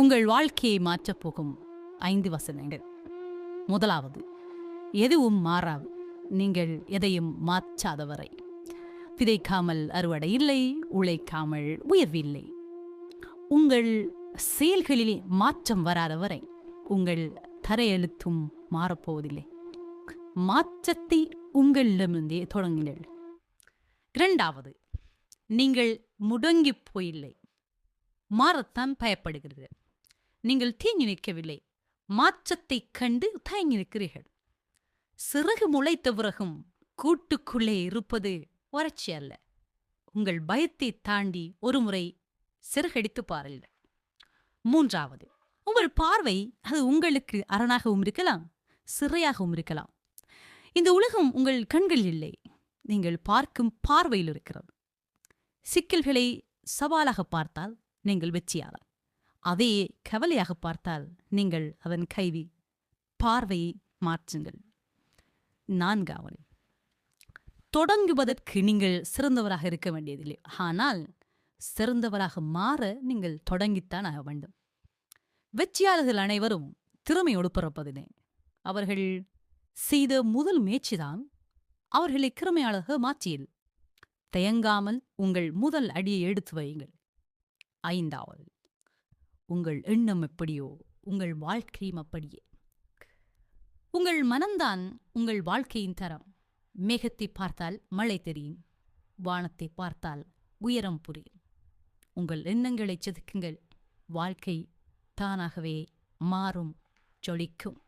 உங்கள் வாழ்க்கையை மாற்றப் போகும் 5 வசனங்கள். முதலாவது, எதுவும் மாறாது, நீங்கள் எதையும் மாற்றாதவரை. விதைக்காமல் அறுவடை இல்லை, உழைக்காமல் உயர்வில்லை. உங்கள் செயல்களில் மாற்றம் வராதவரை உங்கள் தரையெழுத்தும் மாறப்போவதில்லை. மாற்றத்தை உங்களிடமிருந்தே தொடங்கினீர்கள். இரண்டாவது, நீங்கள் முடங்கி போயில்லை, மாறத்தான் பயப்படுகிறது. நீங்கள் தேங்கி நிற்கவில்லை, மாற்றத்தை கண்டு தயங்கி நிற்கிறீர்கள். சிறகு முளைத்த பிறகும் கூட்டுக்குள்ளே இருப்பது வறட்சி அல்ல. உங்கள் பயத்தை தாண்டி ஒரு முறை சிறகடித்து பாருங்கள். மூன்றாவது, உங்கள் பார்வை அது உங்களுக்கு அரணாகவும் இருக்கலாம், சிறையாகவும் இருக்கலாம். இந்த உலகம் உங்கள் கண்கள் இல்லை, நீங்கள் பார்க்கும் பார்வையில் இருக்கிறது. சிக்கல்களை சவாலாக பார்த்தால் நீங்கள் வெற்றியாளர், அதே கவலையாக பார்த்தால் நீங்கள் அதன் கைதி. பார்வையை மாற்றுங்கள். நான்காவது, தொடங்குவதற்கு நீங்கள் சிறந்தவராக இருக்க வேண்டியதில்லை, ஆனால் சிறந்தவராக மாற நீங்கள் தொடங்கித்தான் ஆக வேண்டும். வெற்றியாளர்கள் அனைவரும் திறமையோடு பிறப்பதில்லை. அவர்கள் செய்த முதல் முயற்சிதான் அவர்களை திறமையாளர்கள் மாற்றியது. தயங்காமல் உங்கள் முதல் அடியை எடுத்து வையுங்கள். ஐந்தாவது, உங்கள் எண்ணம் எப்படியோ உங்கள் வாழ்க்கையும் அப்படியே. உங்கள் மனம்தான் உங்கள் வாழ்க்கையின் தரம். மேகத்தை பார்த்தால் மழை தெரியும், வானத்தை பார்த்தால் உயரம் புரியும். உங்கள் எண்ணங்களை செதுக்குங்கள், வாழ்க்கை தானாகவே மாறும், ஜொலிக்கும்.